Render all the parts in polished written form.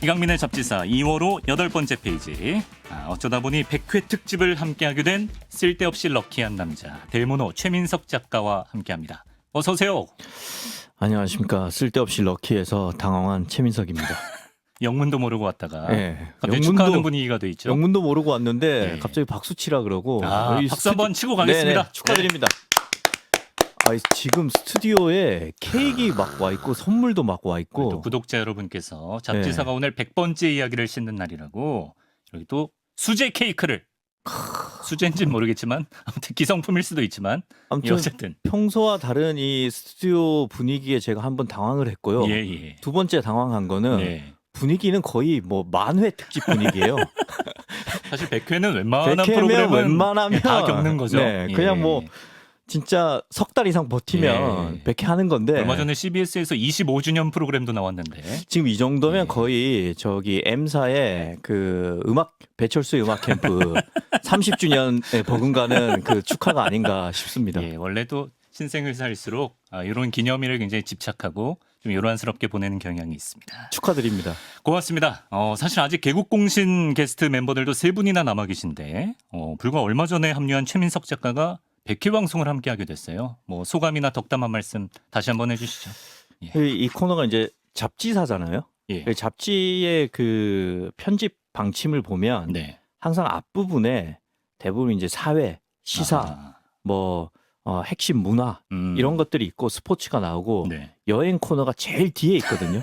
이강민의 잡지사 2월호 8번째 페이지. 어쩌다 보니 100회 특집을 함께하게 된 쓸데없이 럭키한 남자 대문호 최민석 작가와 함께합니다. 어서 오세요. 안녕하십니까. 쓸데없이 럭키해서 당황한 최민석입니다. 영문도 모르고 왔다가 네, 갑자기 축하하는 분위기가 돼 있죠. 영문도 모르고 왔는데 네. 갑자기 박수 치라 그러고 박수 한번 치고 가겠습니다. 네네, 축하드립니다. 지금 스튜디오에 케이크 막 와 있고 선물도 막 와 또 있고 구독자 여러분께서 잡지사가 오늘 100번째 이야기를 싣는 날이라고 여기 또 수제 케이크를 수제인지는 모르겠지만 아무튼 기성품일 수도 있지만 아무튼 어쨌든 평소와 다른 이 스튜디오 분위기에 제가 한번 당황을 했고요. 예. 두 번째 당황한 거는 네. 분위기는 거의 뭐 만회 특집 분위기예요. 사실 100회는 웬만한 100회면 프로그램은 웬만하면 다 겪는 거죠. 네, 그냥 예. 뭐 진짜 석 달 이상 버티면 예. 100회 하는 건데 얼마 전에 CBS에서 25주년 프로그램도 나왔는데 지금 이 정도면 예. 거의 저기 M사의 그 음악 배철수의 음악 캠프 30주년에 버금가는 그 축하가 아닌가 싶습니다. 예, 원래도 신생을 살수록 이런 기념일을 굉장히 집착하고 좀 요란스럽게 보내는 경향이 있습니다. 축하드립니다. 고맙습니다. 사실 아직 개국공신 게스트 멤버들도 3분이나 남아 계신데 불과 얼마 전에 합류한 최민석 작가가 100회 방송을 함께하게 됐어요. 뭐 소감이나 덕담 한 말씀 다시 한번 해주시죠. 이 코너가 이제 잡지사잖아요. 예. 그 잡지의 그 편집 방침을 보면 네. 항상 앞부분에 대부분 이제 사회, 시사, 아하. 뭐 핵심 문화 이런 것들이 있고 스포츠가 나오고 네. 여행 코너가 제일 뒤에 있거든요.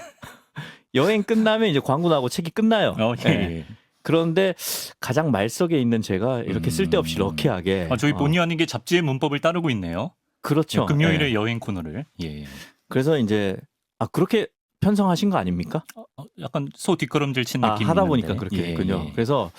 여행 끝나면 이제 광고 나오고 책이 끝나요. 예. 네. 그런데 가장 말석에 있는 제가 이렇게 쓸데없이 럭키하게 저희 본의 아니게 잡지의 문법을 따르고 있네요. 그렇죠. 금요일에 예. 여행 코너를. 예. 그래서 이제 그렇게 편성하신 거 아닙니까? 약간 소 뒷걸음질 친 느낌이 하다 있는데. 보니까 그렇게 예, 됐군요. 예. 그래서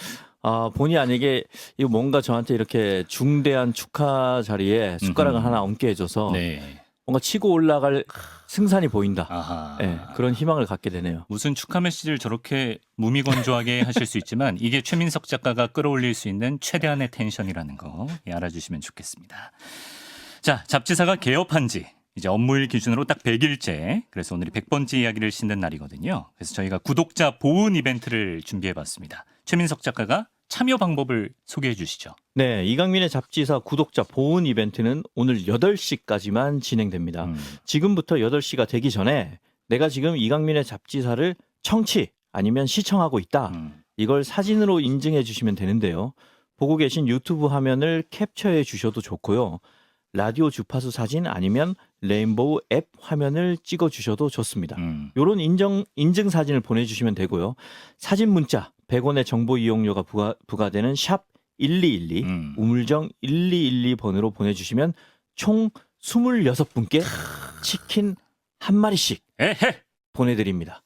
본의 아니게 이거 뭔가 저한테 이렇게 중대한 축하 자리에 숟가락을 하나 얹게 해줘서 네. 뭔가 치고 올라갈 승산이 보인다. 아하. 예, 그런 희망을 갖게 되네요. 무슨 축하 메시지를 저렇게 무미건조하게 하실 수 있지만 이게 최민석 작가가 끌어올릴 수 있는 최대한의 텐션이라는 거 알아주시면 좋겠습니다. 자, 잡지사가 개업한 지 이제 업무일 기준으로 딱 100일째. 그래서 오늘이 100번째 이야기를 싣는 날이거든요. 그래서 저희가 구독자 보훈 이벤트를 준비해봤습니다. 최민석 작가가 참여 방법을 소개해 주시죠. 네, 이강민의 잡지사 구독자 보훈 이벤트는 오늘 8시까지만 진행됩니다. 지금부터 8시가 되기 전에 내가 지금 이강민의 잡지사를 청취 아니면 시청하고 있다. 이걸 사진으로 인증해 주시면 되는데요. 보고 계신 유튜브 화면을 캡처해 주셔도 좋고요. 라디오 주파수 사진 아니면 레인보우 앱 화면을 찍어 주셔도 좋습니다. 요런 인증 사진을 보내주시면 되고요. 사진 문자 100원의 정보 이용료가 부과되는 샵 1212 우물정 1212번으로 보내주시면 총 26분께 치킨 한 마리씩 에헤! 보내드립니다.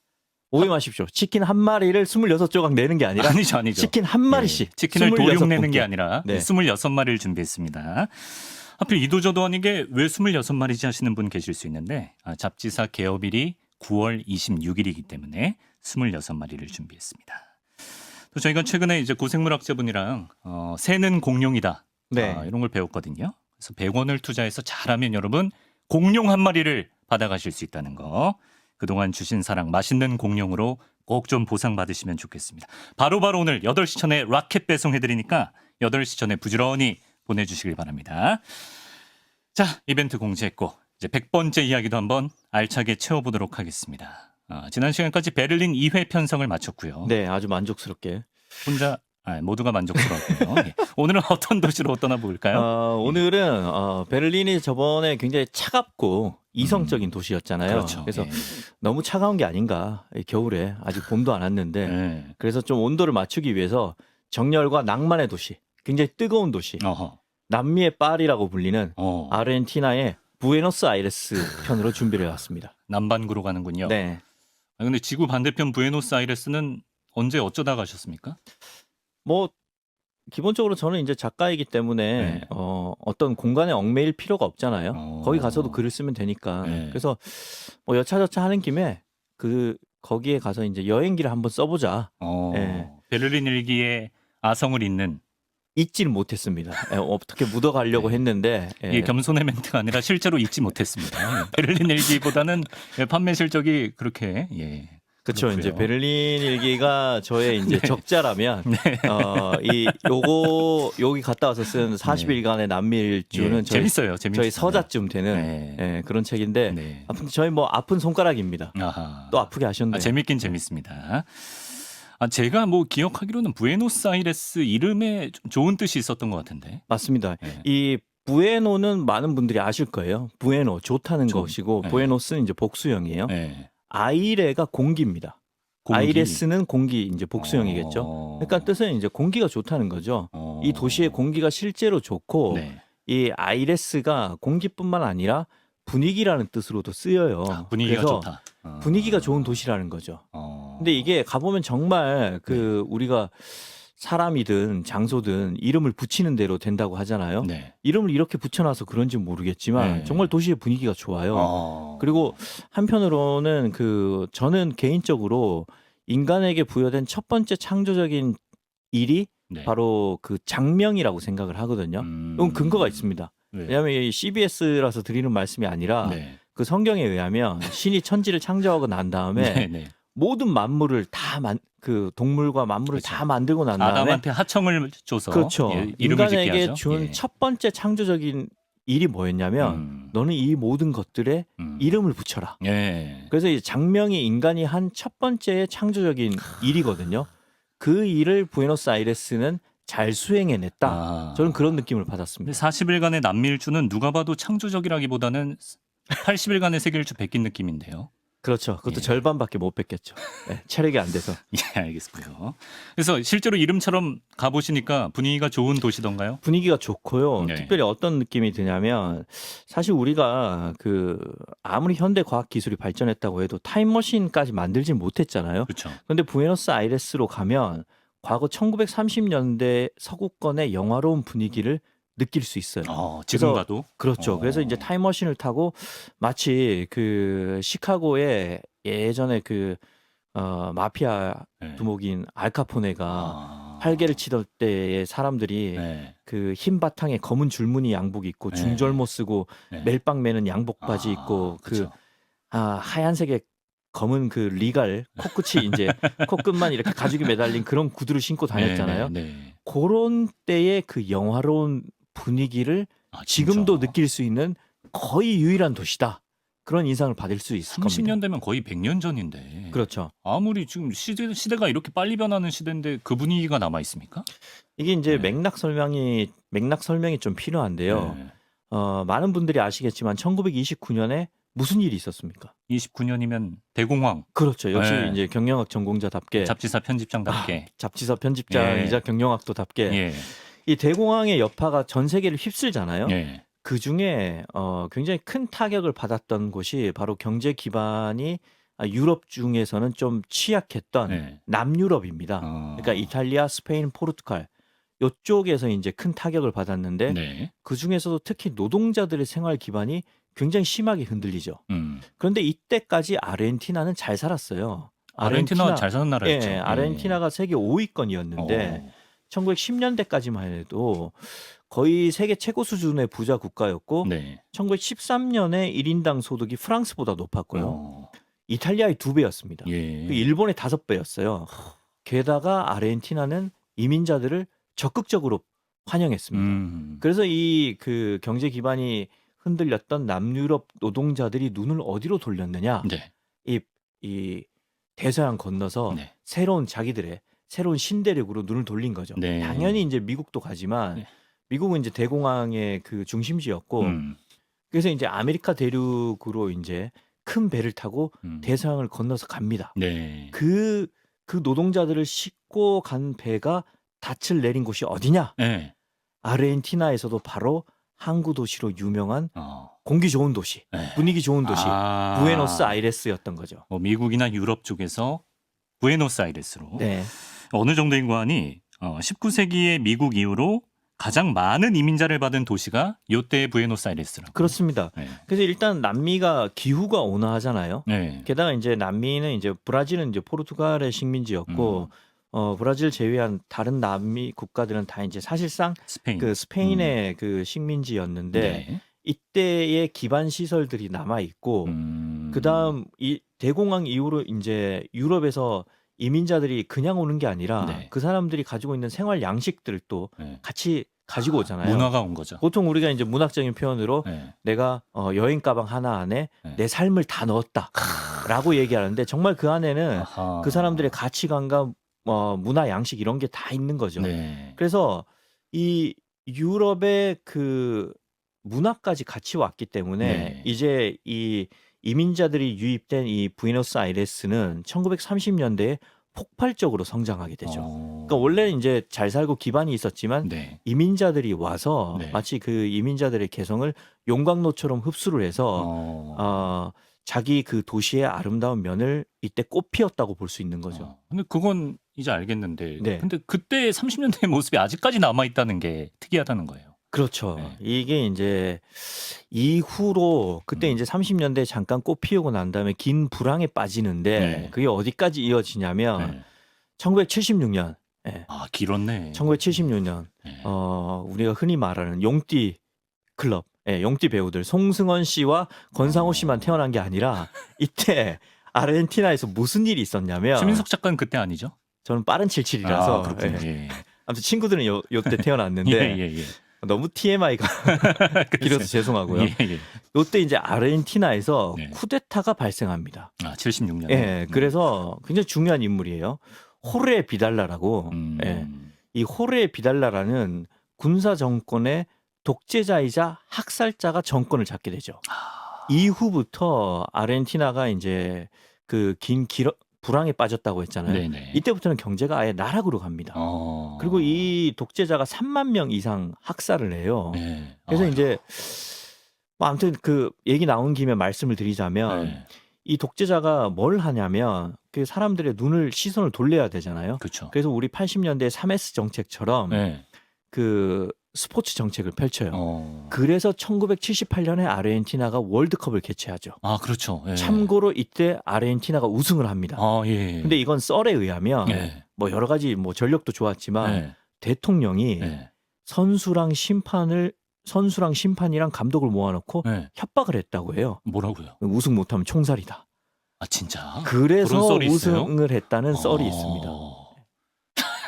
오해 마십시오. 치킨 한 마리를 26조각 내는 게 아니라 아니죠. 치킨 한 마리씩 예, 치킨을 도륙 내는 26분께. 게 아니라 네. 26마리를 준비했습니다. 하필 이도저도 아니게 왜 26마리지 하시는 분 계실 수 있는데 잡지사 개업일이 9월 26일이기 때문에 26마리를 준비했습니다. 또 저희가 최근에 이제 고생물학자분이랑 새는 공룡이다 네. 이런 걸 배웠거든요. 그래서 100원을 투자해서 잘하면 여러분 공룡 한 마리를 받아가실 수 있다는 거. 그동안 주신 사랑 맛있는 공룡으로 꼭 좀 보상받으시면 좋겠습니다. 바로바로 오늘 8시 전에 라켓 배송해드리니까 8시 전에 부지런히 보내주시길 바랍니다. 자, 이벤트 공지했고 이제 100번째 이야기도 한번 알차게 채워보도록 하겠습니다. 지난 시간까지 베를린 2회 편성을 마쳤고요. 네, 아주 만족스럽게. 혼자 모두가 만족스러웠고요. 예. 오늘은 어떤 도시로 떠나볼까요? 오늘은 베를린이 저번에 굉장히 차갑고 이성적인 도시였잖아요. 그렇죠. 그래서 예. 너무 차가운 게 아닌가. 겨울에 아직 봄도 안 왔는데 예. 그래서 좀 온도를 맞추기 위해서 정열과 낭만의 도시, 굉장히 뜨거운 도시, 어허. 남미의 파리라고 불리는 아르헨티나의 부에노스아이레스 편으로 준비를 해왔습니다. 남반구로 가는군요. 네. 근데 지구 반대편 부에노스아이레스는 언제 어쩌다 가셨습니까? 뭐 기본적으로 저는 이제 작가이기 때문에 네. 어떤 공간에 얽매일 필요가 없잖아요. 거기 가서도 글을 쓰면 되니까. 네. 그래서 뭐 여차저차 하는 김에 거기에 가서 이제 여행기를 한번 써보자. 네. 베를린 일기에 아성을 잇는 잊지는 못했습니다. 어떻게 묻어가려고 네. 했는데 이게 겸손의 멘트가 아니라 실제로 읽지 못했습니다. 베를린 일기보다는 판매 실적이 그렇게 그렇죠. 이제 그렇고요. 베를린 일기가 저의 이제 네. 적자라면 이 여기 갔다 와서 쓴 40일간의 남미 일주는 예, 재밌어요. 재밌어요. 저희 서자쯤 되는 네. 예, 그런 책인데 네. 아무튼 저희 뭐 아픈 손가락입니다. 아하. 또 아프게 하셨네요. 재밌긴 재밌습니다. 제가 뭐 기억하기로는 부에노스아이레스 이름에 좀 좋은 뜻이 있었던 것 같은데. 맞습니다. 네. 이 부에노는 많은 분들이 아실 거예요. 부에노 좋다는 것이고 네. 부에노스는 이제 복수형이에요. 네. 아이레가 공기입니다. 공기. 아이레스는 공기 이제 복수형이겠죠. 그러니까 뜻은 이제 공기가 좋다는 거죠. 이 도시의 공기가 실제로 좋고 네. 이 아이레스가 공기뿐만 아니라 분위기라는 뜻으로도 쓰여요. 분위기가 그래서 좋다. 분위기가 좋은 도시라는 거죠. 근데 이게 가보면 정말 우리가 사람이든 장소든 이름을 붙이는 대로 된다고 하잖아요. 네. 이름을 이렇게 붙여놔서 그런지 모르겠지만 네. 정말 도시의 분위기가 좋아요. 그리고 한편으로는 저는 개인적으로 인간에게 부여된 첫 번째 창조적인 일이 네. 바로 그 장명이라고 생각을 하거든요. 이건 근거가 있습니다. 네. 왜냐하면 이 CBS라서 드리는 말씀이 아니라 네. 그 성경에 의하면 신이 천지를 창조하고 난 다음에 네. 네. 모든 만물을 그 동물과 만물을 그렇죠. 다 만들고 난 다음에 아담한테 하청을 줘서 그렇죠. 이름을 짓게 인간에게 하죠. 준 예. 첫 번째 창조적인 일이 뭐였냐면 너는 이 모든 것들에 이름을 붙여라. 예. 그래서 이 장명이 인간이 한 첫 번째 창조적인 일이거든요. 그 일을 부에노스아이레스는 잘 수행해냈다. 저는 그런 느낌을 근데 받았습니다. 40일간의 남미일주는 누가 봐도 창조적이라기보다는 80일간의 세계일주 베낀 느낌인데요. 그렇죠. 그것도 예. 절반밖에 못 뵙겠죠. 네, 체력이 안 돼서. 예, 알겠고요. 그래서 실제로 이름처럼 가보시니까 분위기가 좋은 도시던가요? 분위기가 좋고요. 네. 특별히 어떤 느낌이 드냐면 사실 우리가 아무리 현대 과학 기술이 발전했다고 해도 타임머신까지 만들진 못했잖아요. 그렇죠. 그런데 부에노스아이레스로 가면 과거 1930년대 서구권의 영화로운 분위기를 느낄 수 있어요. 지금 그래서 가도? 그렇죠. 그래서 이제 타임머신을 타고 마치 시카고의 예전에 마피아 네. 두목인 알카포네가 활개를 치던 때의 사람들이 네. 흰 바탕에 검은 줄무늬 양복 입고 네. 중절모 쓰고 네. 멜빵 매는 양복 바지 입고 그렇죠. 하얀색의 검은 리갈 코끝이 이제 코끝만 이렇게 가죽이 매달린 그런 구두를 신고 다녔잖아요. 네. 그런 때의 그 영화로운 분위기를 지금도 느낄 수 있는 거의 유일한 도시다. 그런 인상을 받을 수 있을 겁니다. 30년 되면 거의 100년 전인데. 그렇죠. 아무리 지금 시대가 이렇게 빨리 변하는 시대인데 그 분위기가 남아 있습니까? 이게 이제 네. 맥락 설명이 좀 필요한데요. 네. 많은 분들이 아시겠지만 1929년에 무슨 일이 있었습니까? 29년이면 대공황. 그렇죠. 역시 네. 이제 경영학 전공자답게 잡지사 편집장답게. 잡지사 편집장이자 예. 경영학도답게 예. 이 대공황의 여파가 전 세계를 휩쓸잖아요. 예. 그 중에 굉장히 큰 타격을 받았던 곳이 바로 경제 기반이 유럽 중에서는 좀 취약했던 네. 남유럽입니다. 그러니까 이탈리아, 스페인, 포르투갈 이쪽에서 이제 큰 타격을 받았는데 네. 그 중에서도 특히 노동자들의 생활 기반이 굉장히 심하게 흔들리죠. 그런데 이때까지 아르헨티나는 잘 살았어요. 아르헨티나 잘 사는 나라였죠. 예, 아르헨티나가 세계 5위권이었는데 1910년대까지만 해도 거의 세계 최고 수준의 부자 국가였고 네. 1913년에 1인당 소득이 프랑스보다 높았고요. 이탈리아의 2배였습니다. 예. 일본의 5배였어요. 게다가 아르헨티나는 이민자들을 적극적으로 환영했습니다. 그래서 이 경제 기반이 흔들렸던 남유럽 노동자들이 눈을 어디로 돌렸느냐? 네. 이 대서양 건너서 네. 새로운 신대륙으로 눈을 돌린 거죠. 네. 당연히 이제 미국도 가지만 네. 미국은 이제 대공황의 중심지였고 그래서 이제 아메리카 대륙으로 이제 큰 배를 타고 대서양을 건너서 갑니다. 네. 그 노동자들을 싣고 간 배가 닻을 내린 곳이 어디냐? 네. 아르헨티나에서도 바로 항구 도시로 유명한 공기 좋은 도시, 네. 분위기 좋은 도시 부에노스아이레스였던 거죠. 미국이나 유럽 쪽에서 부에노스아이레스로. 네. 어느 정도인 거 아니 19세기의 미국 이후로 가장 많은 이민자를 받은 도시가 요때의 부에노스아이레스라고. 그렇습니다. 네. 그래서 일단 남미가 기후가 온화하잖아요. 네. 게다가 이제 남미는 이제 브라질은 이제 포르투갈의 식민지였고 브라질 제외한 다른 남미 국가들은 다 이제 사실상 스페인의 식민지였는데 네. 이때의 기반 시설들이 남아 있고 그다음 이 대공황 이후로 이제 유럽에서 이민자들이 그냥 오는 게 아니라 네. 그 사람들이 가지고 있는 생활 양식들을 또 네. 같이 가지고 오잖아요. 문화가 온 거죠. 보통 우리가 이제 문학적인 표현으로 네. 내가 여행 가방 하나 안에 네. 내 삶을 다 넣었다라고 얘기하는데 정말 그 안에는 아하. 그 사람들의 가치관과 문화 양식 이런 게 다 있는 거죠. 네. 그래서 이 유럽의 그 문화까지 같이 왔기 때문에 네. 이제 이 이민자들이 유입된 이 부에노스아이레스는 1930년대에 폭발적으로 성장하게 되죠. 그러니까 원래는 이제 잘 살고 기반이 있었지만 네. 이민자들이 와서 네. 마치 그 이민자들의 개성을 용광로처럼 흡수를 해서 자기 그 도시의 아름다운 면을 이때 꽃 피웠다고 볼 수 있는 거죠. 근데 그건 이제 알겠는데 네. 근데 그때 30년대의 모습이 아직까지 남아 있다는 게 특이하다는 거예요. 그렇죠. 네. 이게 이제 이후로 그때 이제 30년대 잠깐 꽃 피우고 난 다음에 긴 불황에 빠지는데 네. 그게 어디까지 이어지냐면 네. 1976년. 예. 아, 길었네. 1976년. 네. 우리가 흔히 말하는 용띠 클럽. 예, 용띠 배우들 송승헌 씨와 권상우 씨만 태어난 게 아니라 이때 아르헨티나에서 무슨 일이 있었냐면 추민석 작가는 그때 아니죠? 저는 빠른 77이라서 그렇군요. 예. 예. 아무튼 친구들은 요때 태어났는데 예. 너무 TMI가 길어서 죄송하고요. 예. 요때 이제 아르헨티나에서 네. 쿠데타가 발생합니다. 76년에. 예, 그래서 굉장히 중요한 인물이에요. 호르에 비달라라고. 예, 이 호르에 비달라라는 군사 정권의 독재자이자 학살자가 정권을 잡게 되죠. 이후부터 아르헨티나가 이제 그 긴 불황에 빠졌다고 했잖아요. 네네. 이때부터는 경제가 아예 나락으로 갑니다. 그리고 이 독재자가 3만 명 이상 학살을 해요. 네. 그래서 이제 뭐 아무튼 그 얘기 나온 김에 말씀을 드리자면 네. 이 독재자가 뭘 하냐면 그 사람들의 시선을 돌려야 되잖아요. 그렇죠. 그래서 우리 80년대 3S 정책처럼 네. 그 스포츠 정책을 펼쳐요. 그래서 1978년에 아르헨티나가 월드컵을 개최하죠. 아, 그렇죠. 예. 참고로 이때 아르헨티나가 우승을 합니다. 예. 근데 이건 썰에 의하면 예. 뭐 여러 가지 뭐 전력도 좋았지만 예. 대통령이 예. 선수랑 심판이랑 감독을 모아놓고 예. 협박을 했다고 해요. 뭐라고요? 우승 못하면 총살이다. 아, 진짜? 그래서 그런 썰이 있어요? 우승을 했다는 썰이 있습니다.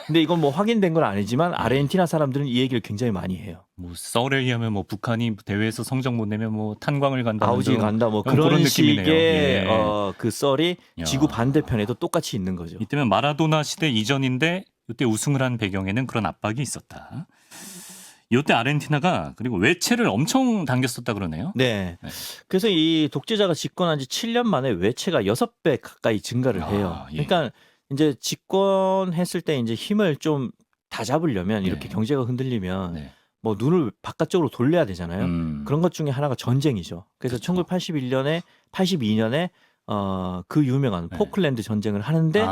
근데 이건 뭐 확인된 건 아니지만 아르헨티나 사람들은 이 얘기를 굉장히 많이 해요. 뭐 썰에 의하면 뭐 북한이 대회에서 성적 못 내면 뭐 탄광을 간다. 아우지 간다 뭐 그런 그런 느낌이네요. 식의 예. 그 썰이 야. 지구 반대편에도 똑같이 있는 거죠. 이때면 마라도나 시대 이전인데 이때 우승을 한 배경에는 그런 압박이 있었다. 이때 아르헨티나가 그리고 외채를 엄청 당겼었다 그러네요. 네. 네. 그래서 이 독재자가 집권한 지 7년 만에 외채가 6배 가까이 증가를 해요. 예. 그러니까 이제 집권했을 때 이제 힘을 좀 다 잡으려면 이렇게 네. 경제가 흔들리면 네. 뭐 눈을 바깥쪽으로 돌려야 되잖아요. 그런 것 중에 하나가 전쟁이죠. 그래서 그렇죠. 1982년에 그 유명한 네. 포클랜드 전쟁을 하는데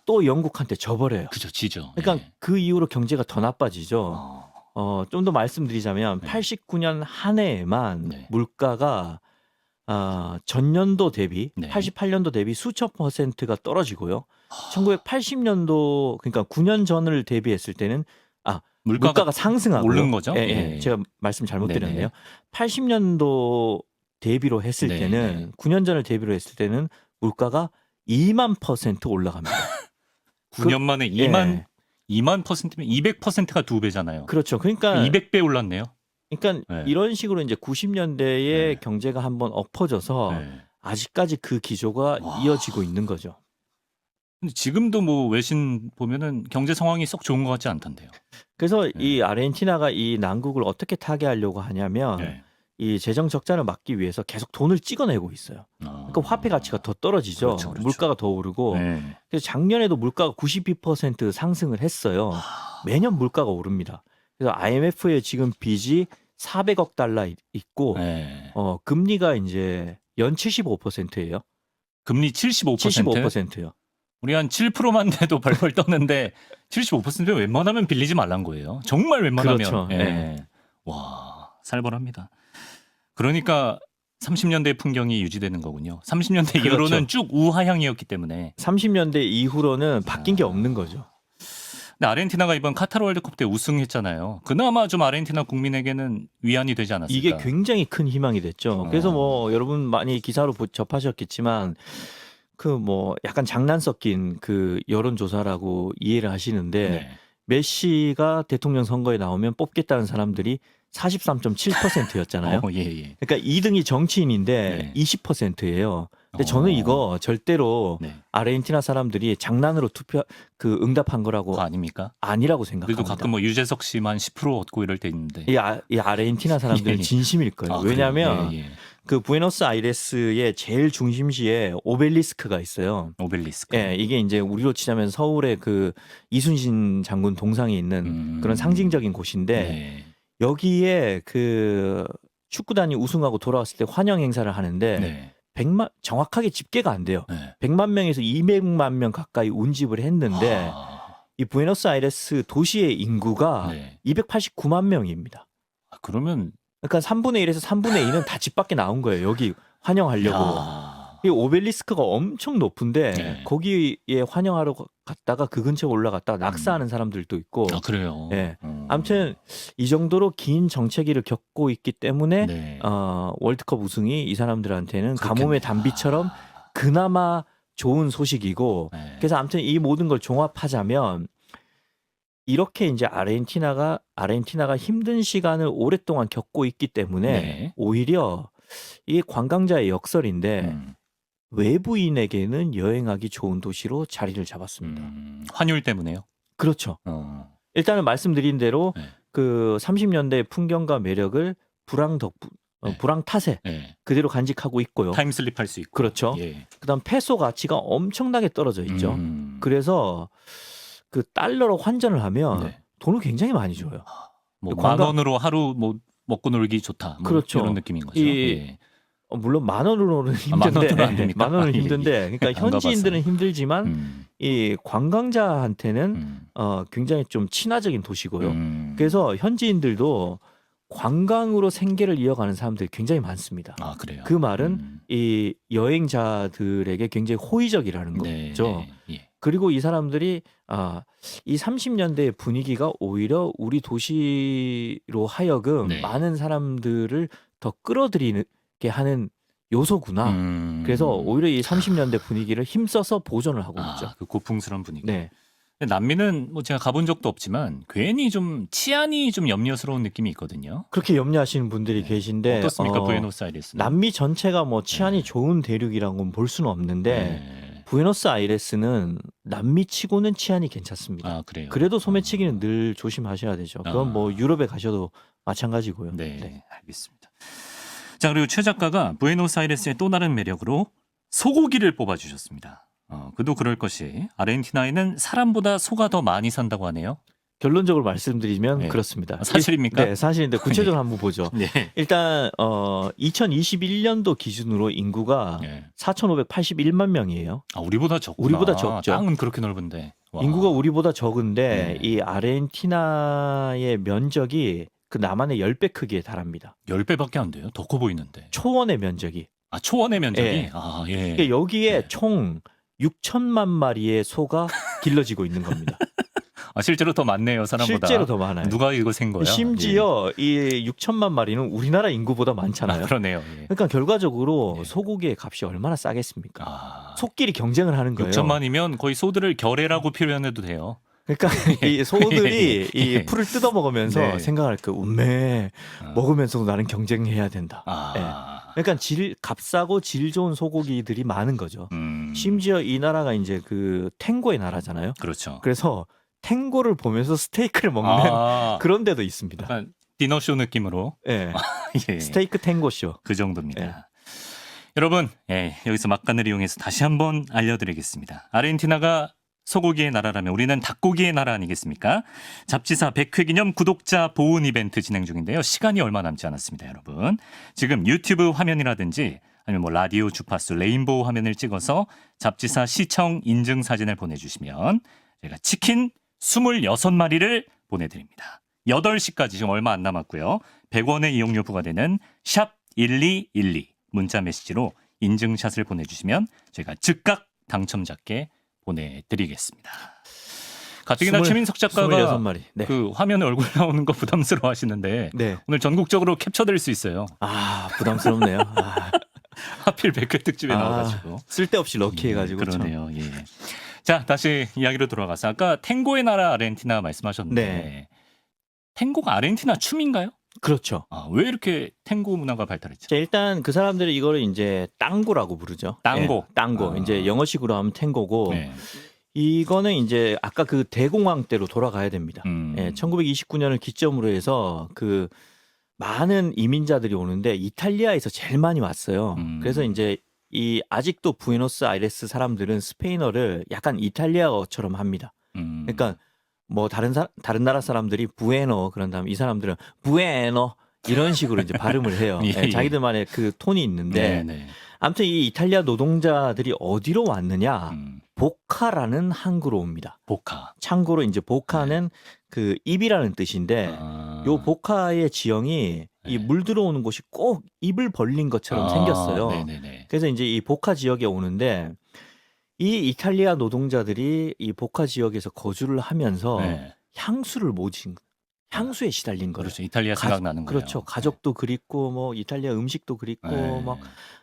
또 영국한테 져버려요. 그죠, 지죠. 그러니까 예. 그 이후로 경제가 더 나빠지죠. 좀 더 말씀드리자면 네. 89년 한 해에만 네. 물가가 전년도 대비 네. 88년도 대비 수천 %가 떨어지고요. 1980년도 그러니까 9년 전을 대비했을 때는 물가가 상승하고 오른 거죠? 예. 예. 제가 말씀 잘못 네네. 드렸네요. 80년도 대비로 했을 네, 때는 네. 9년 전을 대비로 했을 때는 물가가 2만 % 올라갑니다. 9년 만에 예. 2만 %면 200%가 2배잖아요. 그렇죠. 그러니까 200배 올랐네요. 그러니까 네. 이런 식으로 이제 90년대에 네. 경제가 한번 엎어져서 네. 아직까지 그 기조가 와. 이어지고 있는 거죠. 근데 지금도 뭐 외신 보면은 경제 상황이 썩 좋은 것 같지 않던데요. 그래서 이 아르헨티나가 이 난국을 어떻게 타개하려고 하냐면 네. 이 재정 적자를 막기 위해서 계속 돈을 찍어내고 있어요. 그러니까 화폐 가치가 더 떨어지죠. 그렇죠, 그렇죠. 물가가 더 오르고. 네. 그래서 작년에도 물가가 92% 상승을 했어요. 매년 물가가 오릅니다. 그래서 IMF에 지금 빚이 400억 달러 있고 네. 금리가 이제 연 75%예요. 금리 75%? 75%요. 우리 한 7%만 돼도 벌벌 떴는데 75%면 웬만하면 빌리지 말란 거예요. 정말 웬만하면. 그렇죠. 예. 네. 와, 살벌합니다. 그러니까 30년대 풍경이 유지되는 거군요. 30년대 그렇죠. 이후로는 쭉 우하향이었기 때문에. 30년대 이후로는 바뀐 게 없는 거죠. 근데 아르헨티나가 이번 카타르 월드컵 때 우승했잖아요. 그나마 좀 아르헨티나 국민에게는 위안이 되지 않았을까? 이게 굉장히 큰 희망이 됐죠. 그래서 뭐 여러분 많이 기사로 접하셨겠지만 그 뭐 약간 장난 섞인 그 여론조사라고 이해를 하시는데 네. 메시가 대통령 선거에 나오면 뽑겠다는 사람들이 43.7%였잖아요. 예, 예. 그러니까 2등이 정치인인데 네. 20%예요. 근데 저는 이거 절대로 네. 아르헨티나 사람들이 장난으로 응답한 거라고 그거 아닙니까? 아니라고 그래도 생각합니다. 가끔 뭐 유재석 씨만 10% 얻고 이럴 때 있는데. 이 아르헨티나 사람들은 예, 예. 진심일 거예요. 아, 그래요? 왜냐하면 예, 예. 그 부에노스아이레스의 제일 중심지에 오벨리스크가 있어요. 오벨리스크. 예, 이게 이제 우리로 치자면 서울의 그 이순신 장군 동상이 있는 그런 상징적인 곳인데 네. 여기에 그 축구단이 우승하고 돌아왔을 때 환영 행사를 하는데 네. 100만 정확하게 집계가 안 돼요. 네. 100만 명에서 200만 명 가까이 운집을 했는데 아, 이 부에노스아이레스 도시의 인구가 네. 289만 명입니다. 아, 그러면 그러니까 3분의 1에서 3분의 2는 다 집 밖에 나온 거예요. 여기 환영하려고. 야. 이 오벨리스크가 엄청 높은데 네. 거기에 환영하러 갔다가 그 근처에 올라갔다가 낙사하는 사람들도 있고. 아, 그래요. 예. 아무튼 이 정도로 긴 정체기를 겪고 있기 때문에 네. 월드컵 우승이 이 사람들한테는 그렇겠네요. 가뭄의 단비처럼 그나마 좋은 소식이고. 네. 그래서 아무튼 이 모든 걸 종합하자면 이렇게 이제 아르헨티나가 힘든 시간을 오랫동안 겪고 있기 때문에 네. 오히려 이게 관광자의 역설인데 외부인에게는 여행하기 좋은 도시로 자리를 잡았습니다. 환율 때문에요? 그렇죠. 일단은 말씀드린 대로 네. 그 30년대 풍경과 매력을 불황 탓에 네. 그대로 간직하고 있고요. 타임슬립 할 수 있고. 그렇죠. 예. 그다음 페소 가치가 엄청나게 떨어져 있죠. 그래서 그 달러로 환전을 하면 네. 돈을 굉장히 많이 줘요. 뭐 관광- 만 원으로 하루 뭐 먹고 놀기 좋다. 뭐 그렇죠. 이런 느낌인 거죠. 이- 예. 물론 만 원으로는 만 힘든데 원으로 안 됩니까? 만 원은 예, 예. 힘든데 그러니까 안 현지인들은 가봤어요. 힘들지만 이 관광자한테는 굉장히 좀 친화적인 도시고요. 그래서 현지인들도 관광으로 생계를 이어가는 사람들이 굉장히 많습니다. 아, 그래요. 그 말은 이 여행자들에게 굉장히 호의적이라는 네, 거죠. 네, 예. 그리고 이 사람들이 이 30년대의 분위기가 오히려 우리 도시로 하여금 네. 많은 사람들을 더 끌어들이게 하는 요소구나. 그래서 오히려 이 30년대 분위기를 힘써서 보존을 하고 있죠. 그 고풍스러운 분위기. 네. 근데 남미는 뭐 제가 가본 적도 없지만 괜히 좀 치안이 좀 염려스러운 느낌이 있거든요. 그렇게 염려하시는 분들이 네. 계신데 어떻습니까, 부에노스아이레스는? 남미 전체가 뭐 치안이 네. 좋은 대륙이라고는 볼 수는 없는데 네. 부에노스아이레스는 남미치고는 치안이 괜찮습니다. 아, 그래요. 그래도 소매치기는 늘 조심하셔야 되죠. 그건 뭐 유럽에 가셔도 마찬가지고요. 네, 알겠습니다. 자, 그리고 최 작가가 부에노스아이레스의 또 다른 매력으로 소고기를 뽑아주셨습니다. 그도 그럴 것이 아르헨티나에는 사람보다 소가 더 많이 산다고 하네요. 결론적으로 말씀드리면 네. 그렇습니다. 사실입니까? 네, 사실인데 구체적으로 한번 보죠. 네. 일단 2021년도 기준으로 인구가 네. 4,581만 명이에요. 아, 우리보다 적구나. 우리보다 적죠. 땅은 그렇게 넓은데. 와. 인구가 우리보다 적은데 네. 이 아르헨티나의 면적이 그 남한의 10배 크기에 달합니다. 10배밖에 안 돼요. 더 커 보이는데. 초원의 면적이. 아, 초원의 면적이? 예. 아, 예. 그러니까 여기에 네. 총 6천만 마리의 소가 길러지고 있는 겁니다. 아, 실제로 더 많네요, 사람보다. 실제로 더 많아요. 누가 이거 센 거야? 심지어 이 6천만 마리는 우리나라 인구보다 예. 많잖아요. 아, 그러네요. 예. 그러니까 결과적으로 예. 소고기의 값이 얼마나 싸겠습니까? 아, 소끼리 경쟁을 하는 거예요. 6천만이면 거의 소들을 결애라고 표현해도 돼요. 그러니까 이 소들이 예. 이 풀을 뜯어 먹으면서 네. 생각할 거 운매 먹으면서도 나는 경쟁해야 된다. 아, 그러니까 값싸고 질 좋은 소고기들이 많은 거죠. 심지어 이 나라가 이제 그 탱고의 나라잖아요. 그렇죠. 그래서 탱고를 보면서 스테이크를 먹는 아, 그런 데도 있습니다. 약간 디너쇼 느낌으로. 예. 예. 스테이크 탱고 쇼. 그 정도입니다. 예. 여러분, 여기서 막간을 이용해서 다시 한번 알려드리겠습니다. 아르헨티나가 소고기의 나라라면 우리는 닭고기의 나라 아니겠습니까? 잡지사 100회 기념 구독자 보훈 이벤트 진행 중인데요. 시간이 얼마 남지 않았습니다, 여러분. 지금 유튜브 화면이라든지 아니면 뭐 라디오 주파수 레인보우 화면을 찍어서 잡지사 시청 인증 사진을 보내주시면 저희가 치킨 26마리를 보내드립니다. 8시까지 지금 얼마 안 남았고요. 100원의 이용료 부과되는 샵 1212 문자 메시지로 인증샷을 보내주시면 저희가 즉각 당첨자께 보내드리겠습니다. 가뜩이나 최민석 작가가 26마리. 네. 그 화면에 얼굴 나오는 거 부담스러워 하시는데 네. 오늘 전국적으로 캡처될 수 있어요. 아, 부담스럽네요. 아, 하필 100회 특집에 나와가지고. 쓸데없이 럭키해가지고. 참. 그러네요. 예. 자, 다시 이야기로 돌아가서 아까 탱고의 나라 아르헨티나 말씀하셨는데 네. 탱고가 아르헨티나 춤인가요? 그렇죠. 아, 왜 이렇게 탱고 문화가 발달했죠? 자, 일단 그 사람들이 이거를 이제 땅고라고 부르죠. 땅고. 예, 땅고. 아. 이제 영어식으로 하면 탱고고. 네. 이거는 이제 아까 그 대공황 때로 돌아가야 됩니다. 예, 1929년을 기점으로 해서 그 많은 이민자들이 오는데 이탈리아에서 제일 많이 왔어요. 그래서 이제 이 아직도 부에노스아이레스 사람들은 스페인어를 약간 이탈리아어처럼 합니다. 그러니까 뭐 다른 나라 사람들이 부에노 그런 다음 이 사람들은 부에노 이런 식으로 이제 발음을 해요. 예, 예, 자기들만의 그 톤이 있는데 네. 아무튼 이 이탈리아 노동자들이 어디로 왔느냐? 보카라는 항구로 옵니다. 보카. 참고로 이제 보카는 그 입이라는 뜻인데 아. 요 보카의 지형이 이 물 들어오는 곳이 꼭 입을 벌린 것처럼 생겼어요. 네네네. 그래서 이제 이 보카 지역에 오는데 이 이탈리아 노동자들이 이 보카 지역에서 거주를 하면서 네. 향수를 모진 향수에 시달린 거예요. 그렇죠. 이탈리아 생각나는 거예요. 그렇죠. 가족도 그립고 뭐 이탈리아 음식도 그립고 네. 막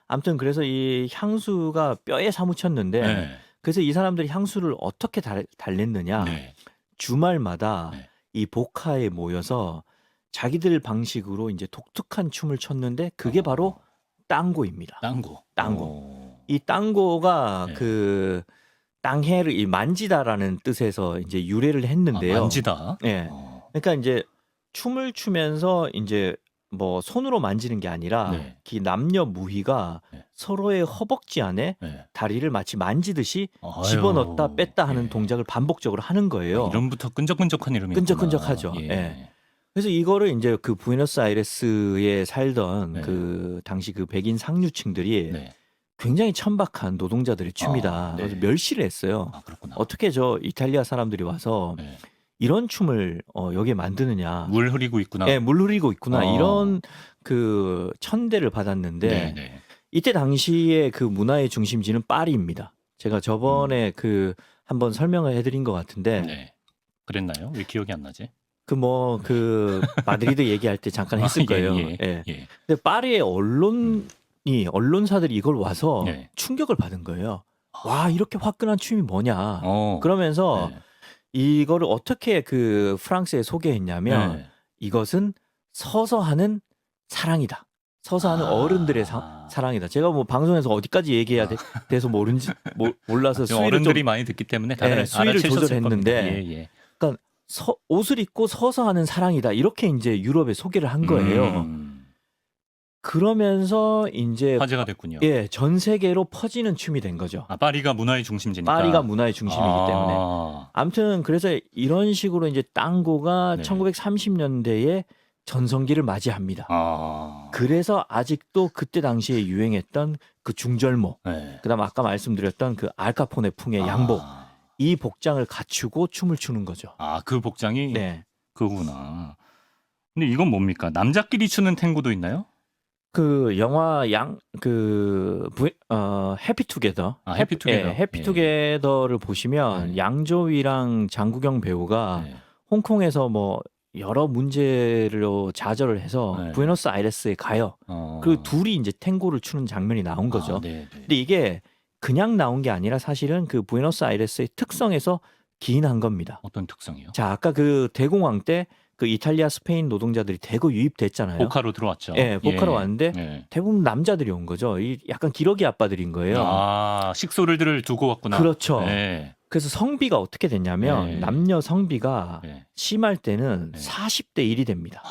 아무튼 그래서 이 향수가 뼈에 사무쳤는데 네. 그래서 이 사람들이 향수를 어떻게 달랬느냐? 네. 주말마다 네. 이 보카에 모여서 자기들 방식으로 이제 독특한 춤을 췄는데 그게 바로 땅고입니다. 땅고. 땅고. 이 땅고가 네. 그 땅해를 이 만지다라는 뜻에서 이제 유래를 했는데요. 만지다. 예. 그러니까 이제 춤을 추면서 이제 뭐 손으로 만지는 게 아니라 네. 이 남녀 무희가 네. 서로의 허벅지 안에 네. 다리를 마치 만지듯이 아유. 집어넣었다 뺐다 하는 예. 동작을 반복적으로 하는 거예요. 이름부터 끈적끈적한 이름이 끈적끈적하죠. 예. 그래서 이거를 이제 그 부에노스아이레스에 살던 네. 그 당시 그 백인 상류층들이 네. 굉장히 천박한 노동자들의 춤이다. 아, 네. 그래서 멸시를 했어요. 아, 그렇구나. 어떻게 저 이탈리아 사람들이 와서 네. 이런 춤을 여기에 만드느냐. 물 흐리고 있구나. 예, 물 흐리고 있구나. 어. 이런 그 천대를 받았는데 네, 네. 이때 당시에 그 문화의 중심지는 파리입니다. 제가 저번에 그 한번 설명을 해드린 것 같은데 네. 그랬나요? 왜 기억이 안 나지? 그 뭐 그 마드리드 얘기할 때 잠깐 했을 거예요. 예. 예. 근데 파리의 언론사들이 이걸 와서 네. 충격을 받은 거예요. 와, 이렇게 화끈한 춤이 뭐냐. 그러면서 네. 이거를 어떻게 그 프랑스에 소개했냐면 네. 이것은 서서 하는 사랑이다. 서서 하는 어른들의 사랑이다. 제가 뭐 방송에서 어디까지 얘기해야 돼서 몰라서 좀 수위를 어른들이 좀 많이 듣기 때문에 다들 수위를 알아채셨을 조절했는데 겁니다. 예. 그러니까 옷을 입고 서서 하는 사랑이다. 이렇게 이제 유럽에 소개를 한 거예요. 그러면서 이제 화제가 됐군요. 예, 전 세계로 퍼지는 춤이 된 거죠. 아, 파리가 문화의 중심지니까. 파리가 문화의 중심이기 때문에. 아. 아무튼 그래서 이런 식으로 이제 땅고가 네. 1930년대에 전성기를 맞이합니다. 아. 그래서 아직도 그때 당시에 유행했던 그 중절모, 네. 그다음 아까 말씀드렸던 그 알카포네 풍의 양복, 이 복장을 갖추고 춤을 추는 거죠. 아, 그 복장이 네. 그구나. 근데 이건 뭡니까? 남자끼리 추는 탱고도 있나요? 그 영화 해피투게더. 아, 해피투게더. 해피투게더를 보시면 네. 양조위랑 장국영 배우가 네. 홍콩에서 뭐 여러 문제로 좌절을 해서 네. 부에노스아이레스에 가요. 그 둘이 이제 탱고를 추는 장면이 나온 거죠. 아, 네. 근데 이게 그냥 나온 게 아니라 사실은 그 부에노스아이레스의 특성에서 기인한 겁니다. 어떤 특성이요? 자, 아까 그 대공황 때 그 이탈리아 스페인 노동자들이 대거 유입됐잖아요. 보카로 들어왔죠. 예, 보카로 왔는데 예. 대부분 남자들이 온 거죠. 이 약간 기러기 아빠들인 거예요. 아, 식소들을 두고 왔구나. 그렇죠. 네. 그래서 성비가 어떻게 됐냐면 네. 남녀 성비가 네. 심할 때는 네. 40대 1이 됩니다.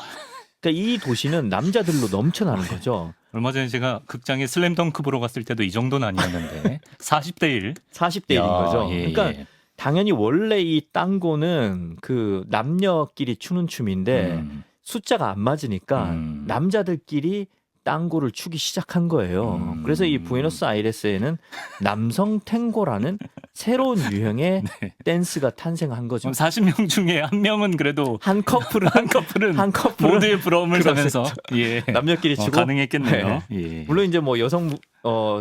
그러니까 이 도시는 남자들로 넘쳐나는 거죠. 얼마 전에 제가 극장에 슬램덩크 보러 갔을 때도 이 정도는 아니었는데 40대 1. 40대 1인 거죠. 예, 그러니까 예. 당연히 원래 이 땅고는 그 남녀끼리 추는 춤인데 숫자가 안 맞으니까 남자들끼리 땅고를 추기 시작한 거예요. 그래서 이 부에노스아이레스에는 남성 탱고라는 새로운 유형의 네. 댄스가 탄생한 거죠. 40명 중에 한 명은 그래도 한 커플은 한 커플은 모두의 부러움을 그렇죠. 사면서 예. 남녀끼리 추고 가능했겠네요. 예. 물론 이제 뭐 여성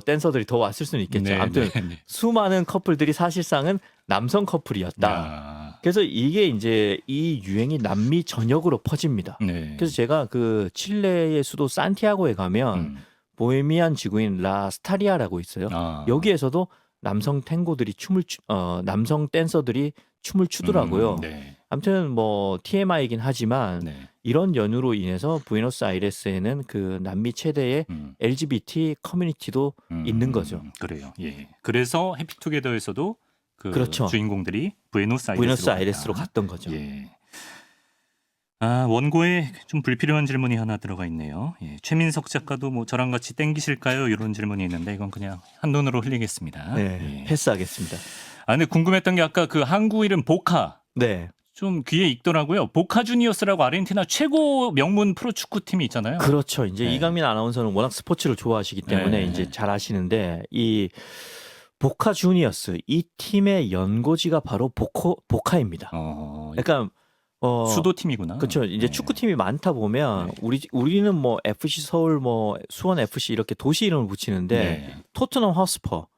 댄서들이 더 왔을 수는 있겠죠. 네, 아무튼 네, 네. 수많은 커플들이 사실상은 남성 커플이었다. 야. 그래서 이게 이제 이 유행이 남미 전역으로 퍼집니다. 네. 그래서 제가 그 칠레의 수도 산티아고에 가면 보헤미안 지구인 라 스타리아라고 있어요. 아. 여기에서도 남성 탱고들이 남성 댄서들이 춤을 추더라고요. 네. 아무튼 뭐 TMI이긴 하지만 네. 이런 연유로 인해서 부에노스아이레스에는 그 남미 최대의 LGBT 커뮤니티도 있는 거죠. 그래요. 예. 그래서 해피투게더에서도 그 그렇죠. 주인공들이 부에노스아이레스로 갔던 거죠. 예. 아, 원고에 좀 불필요한 질문이 하나 들어가 있네요. 예. 최민석 작가도 뭐 저랑 같이 땡기실까요? 이런 질문이 있는데 이건 그냥 한눈으로 흘리겠습니다. 네, 예. 패스하겠습니다. 아, 근데 궁금했던 게 아까 그 한국 이름 보카. 네. 좀 귀에 익더라고요. 보카 주니어스라고 아르헨티나 최고 명문 프로축구팀이 있잖아요. 그렇죠. 이제 네. 이강민 아나운서는 워낙 스포츠를 좋아하시기 때문에 네. 이제 잘 아시는데 이 보카 주니어스 이 팀의 연고지가 바로 보카입니다. 그러니까 수도팀이구나. 그렇죠. 이제 네. 축구팀이 많다 보면 네. 우리는 뭐 FC 서울, 뭐 수원 FC 이렇게 도시 이름을 붙이는데 네. 토트넘 허스퍼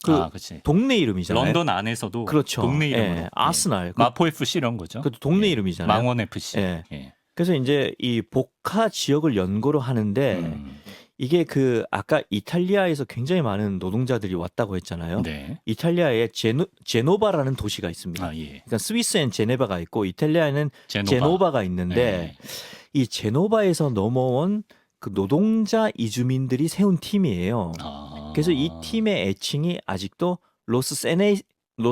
그 그치. 동네 이름이잖아요. 런던 안에서도 그렇죠. 동네 이름으로. 예, 아스날, 마포 FC 이런 거죠. 그 동네 예. 이름이잖아요. 망원 FC. 예. 예. 그래서 이제 이 보카 지역을 연고로 하는데 이게 그 아까 이탈리아에서 굉장히 많은 노동자들이 왔다고 했잖아요. 네. 이탈리아에 제노바라는 도시가 있습니다. 아, 예. 그러니까 스위스엔 제네바가 있고 이탈리아에는 제노바가 있는데 네. 이 제노바에서 넘어온 그 노동자 이주민들이 세운 팀이에요. 그래서 이 팀의 애칭이 아직도 로스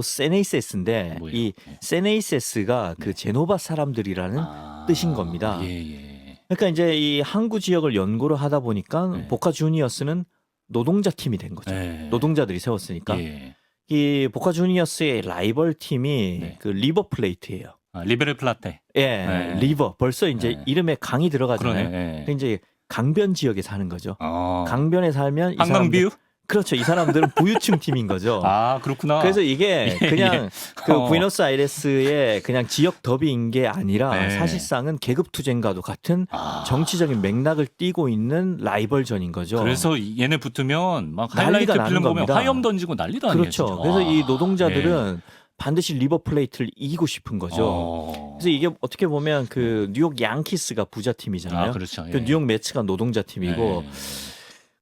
세네이세스인데 뭐예요? 이 네. 세네이세스가 그 제노바 사람들이라는 뜻인 겁니다. 예, 예. 그러니까 이제 이 항구 지역을 연고로 하다 보니까 네. 보카 주니어스는 노동자 팀이 된 거죠. 네. 노동자들이 세웠으니까. 예. 이 보카 주니어스의 라이벌 팀이 네. 그 리버 플레이트예요. 아, 리베르 플라테. 예, 네. 리버. 벌써 이제 네. 이름에 강이 들어가잖아요. 그러네. 근데 이제 강변 지역에 사는 거죠. 어. 강변에 살면 이 한강뷰? 그렇죠. 이 사람들은 부유층 팀인 거죠. 아, 그렇구나. 그래서 이게 예, 그냥 예. 그 부에노스아이레스의 그냥 지역 더비인 게 아니라 네. 사실상은 계급 투쟁과도 같은 정치적인 맥락을 띠고 있는 라이벌전인 거죠. 그래서 얘네 붙으면 막 난리가 하이라이트 나는 필름 보면 겁니다. 화염 던지고 난리도 아니에요. 그렇죠. 진짜. 그래서 이 와. 노동자들은 반드시 리버 플레이트를 이기고 싶은 거죠. 그래서 이게 어떻게 보면 그 뉴욕 양키스가 부자 팀이잖아요. 아, 그렇죠. 그 뉴욕 매츠가 노동자 팀이고 예.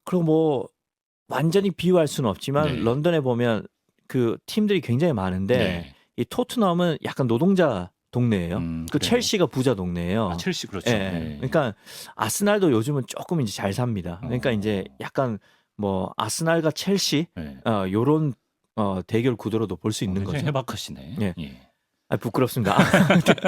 그리고 뭐 완전히 비유할 수는 없지만 네. 런던에 보면 그 팀들이 굉장히 많은데 네. 이 토트넘은 약간 노동자 동네예요. 그 그래요. 첼시가 부자 동네예요. 아, 첼시 그렇죠. 예. 네. 그러니까 아스날도 요즘은 조금 이제 잘 삽니다. 그러니까 이제 약간 뭐 아스날과 첼시 네. 요런 대결 구도로도 볼 수 있는 굉장히 거죠. 해박하시네. 예. 예. 부끄럽습니다.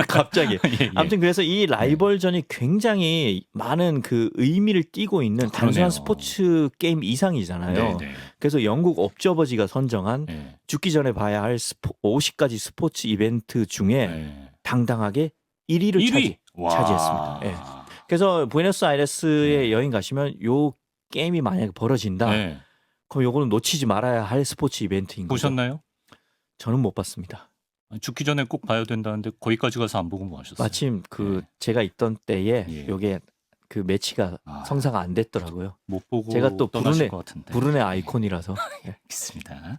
갑자기. 예, 예. 아무튼 그래서 이 라이벌전이 굉장히 많은 그 의미를 띠고 있는 단순한 그러네요. 스포츠 게임 이상이잖아요. 네, 네. 그래서 영국 옵저버지가 선정한 네. 죽기 전에 봐야 할 50가지 스포츠 이벤트 중에 네. 당당하게 1위를 1위 차지했습니다. 예. 그래서 부에노스아이레스에 여행 가시면 요 게임이 만약에 벌어진다. 네. 그럼 요거는 놓치지 말아야 할 스포츠 이벤트인 거죠. 보셨나요? 저는 못 봤습니다. 죽기 전에 꼭 봐야 된다는데 거기까지 가서 안 보고 뭐 하셨어요? 마침 그 네. 제가 있던 때에 예. 요게 그 매치가 아. 성사가 안 됐더라고요. 못 보고 제가 또 떠나실 것 같은데. 불운의 아이콘이라서. 예. 있습니다.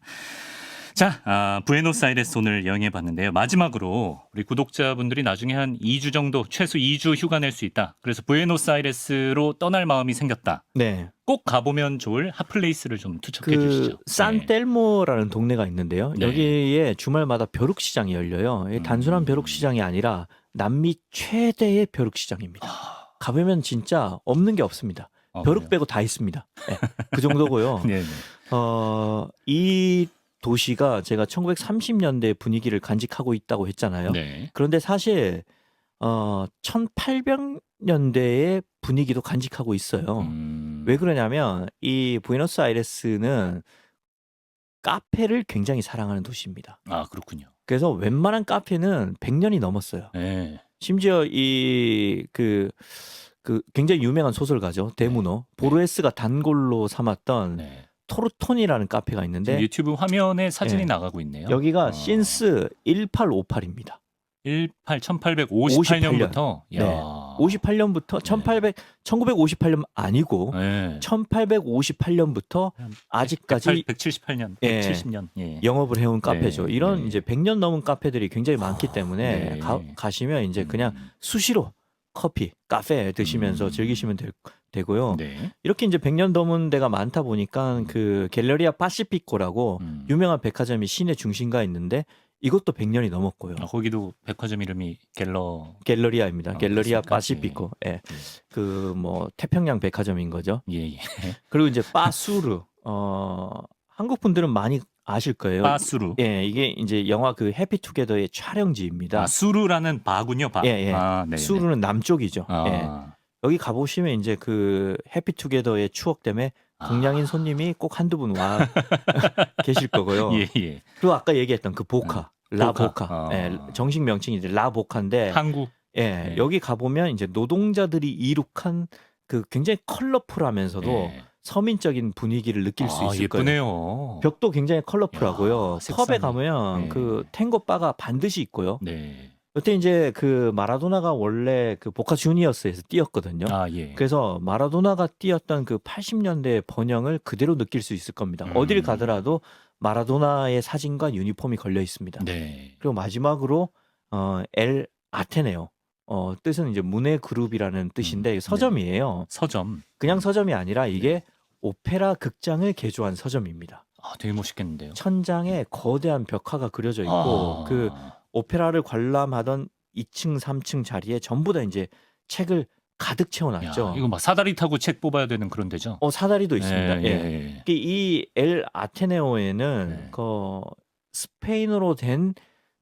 자, 부에노스아이레스 오늘 여행해봤는데요. 마지막으로 우리 구독자분들이 나중에 한 2주 정도, 최소 2주 휴가 낼 수 있다. 그래서 부에노스아이레스로 떠날 마음이 생겼다. 네. 꼭 가보면 좋을 핫플레이스를 좀 투척해 그 주시죠. 산텔모라는 동네가 있는데요. 네. 여기에 주말마다 벼룩시장이 열려요. 이게 단순한 벼룩시장이 아니라 남미 최대의 벼룩시장입니다. 가보면 진짜 없는 게 없습니다. 벼룩 빼고 다 있습니다. 네. 그 정도고요. 네. 이 도시가 제가 1930년대 분위기를 간직하고 있다고 했잖아요. 네. 그런데 사실 1800년대의 분위기도 간직하고 있어요. 왜 그러냐면 이 부에노스아이레스는 카페를 굉장히 사랑하는 도시입니다. 아, 그렇군요. 그래서 웬만한 카페는 100년이 넘었어요. 네. 심지어 그 굉장히 유명한 소설가죠. 대문호 보르헤스가 단골로 삼았던 네. 토르톤이라는 카페가 있는데 유튜브 화면에 사진이 네. 나가고 있네요. 여기가 신스 1858입니다. 1858년부터 네. 58년부터 1958년 아니고 네. 1858년부터 아직까지 178년, 예. 170년. 예. 영업을 해온 카페죠. 이런 네. 이제 100년 넘은 카페들이 굉장히 많기 때문에 네. 가시면 이제 그냥 수시로 커피, 카페 드시면서 즐기시면 되고요. 네. 이렇게 이제 100년 넘은 데가 많다 보니까 그 갤러리아 파시피코라고 유명한 백화점이 시내 중심가에 있는데 이것도 100년이 넘었고요. 거기도 백화점 이름이 갤러리아입니다. 갤러리아 그렇습니까? 파시피코. 예. 그 뭐 태평양 백화점인 거죠. 예. 그리고 이제 빠수르. 한국 분들은 많이 아실 거예요. 빠수루. 예, 이게 이제 영화 그 해피투게더의 촬영지입니다. 수루라는 바군요, 바. 예, 예. 네. 수루는 남쪽이죠. 예. 여기 가보시면 이제 그 해피투게더의 추억 때문에 동양인 손님이 꼭 한두 분 와 계실 거고요. 예. 그리고 아까 얘기했던 그 보카, 라보카. 예, 아. 정식 명칭이 이제 라보카인데 한국. 예, 여기 가보면 이제 노동자들이 이룩한 그 굉장히 컬러풀하면서도 예. 서민적인 분위기를 느낄 수 있을 거예요. 예쁘네요. 벽도 굉장히 컬러풀하고요. 야, 펍에 색상이. 가면 네. 그 탱고 바가 반드시 있고요. 네. 여태 이제 그 마라도나가 원래 그 보카 주니어스에서 뛰었거든요. 예. 그래서 마라도나가 뛰었던 그 80년대 번영을 그대로 느낄 수 있을 겁니다. 어딜 가더라도 마라도나의 사진과 유니폼이 걸려 있습니다. 네. 그리고 마지막으로 엘 아테네오. 뜻은 이제 문예 그룹이라는 뜻인데 이게 서점이에요. 서점. 그냥 서점이 아니라 이게 오페라 극장을 개조한 서점입니다. 되게 멋있겠는데요. 천장에 거대한 벽화가 그려져 있고 그 오페라를 관람하던 2층, 3층 자리에 전부 다 이제 책을 가득 채워놨죠. 이거 막 사다리 타고 책 뽑아야 되는 그런 데죠? 사다리도 있습니다. 예. 이 엘 아테네오에는 네. 그 스페인어로 된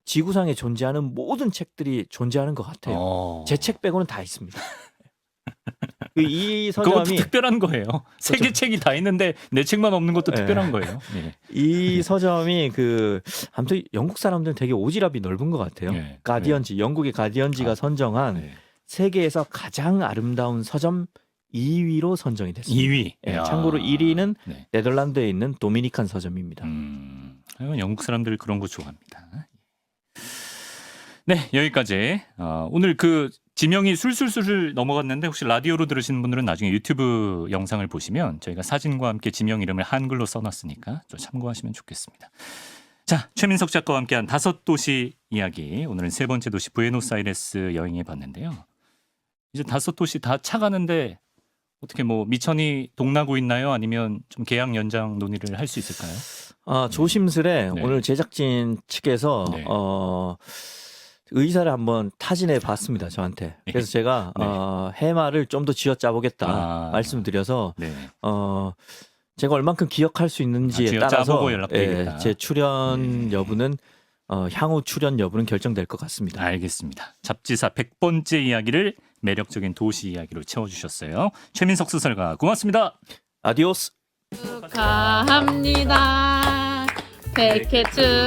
지구상에 존재하는 모든 책들이 존재하는 것 같아요. 제 책 빼고는 다 있습니다. 이 그것도 서점이 특별한 거예요. 세계 책이 다 있는데 내 책만 없는 것도 네. 특별한 거예요. 예. 이 서점이 아무튼 영국 사람들은 되게 오지랖이 넓은 것 같아요. 네. 가디언지, 영국의 가디언지가 선정한 네. 세계에서 가장 아름다운 서점 2위로 선정이 됐습니다. 2위. 예, 참고로 1위는 네. 네덜란드에 있는 도미니칸 서점입니다. 영국 사람들 그런 거 좋아합니다. 네, 여기까지. 오늘 그 지명이 술술술 넘어갔는데 혹시 라디오로 들으시는 분들은 나중에 유튜브 영상을 보시면 저희가 사진과 함께 지명 이름을 한글로 써놨으니까 좀 참고하시면 좋겠습니다. 자, 최민석 작가와 함께한 5도시 이야기. 오늘은 3번째 도시 부에노스아이레스 여행해 봤는데요. 이제 5도시 다 차가는데 어떻게 뭐 미천이 동나고 있나요? 아니면 좀 계약 연장 논의를 할 수 있을까요? 조심스레 네. 오늘 제작진 측에서 네. 의사를 한번 타진해 봤습니다. 저한테. 그래서 제가 네. 해마를 좀 더 쥐어짜 보겠다 말씀드려서 네. 제가 얼만큼 기억할 수 있는지에 따라서 쥐어짜보고 연락드리겠다. 제 출연 여부는 향후 출연 여부는 결정될 것 같습니다. 알겠습니다. 잡지사 100번째 이야기를 매력적인 도시 이야기로 채워주셨어요. 최민석 수설가 고맙습니다. 아디오스. 축하합니다. 100회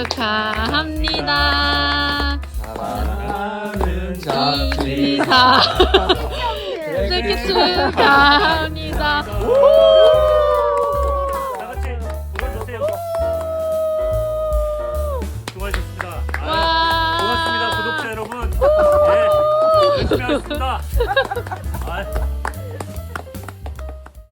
축하합니다. 사랑하는 잡지사 100회 축하합니다. 다 같이 불러주세요. 수고하셨습니다. 와. 고맙습니다, 구독자 여러분. 네, 열심히 하겠습니다.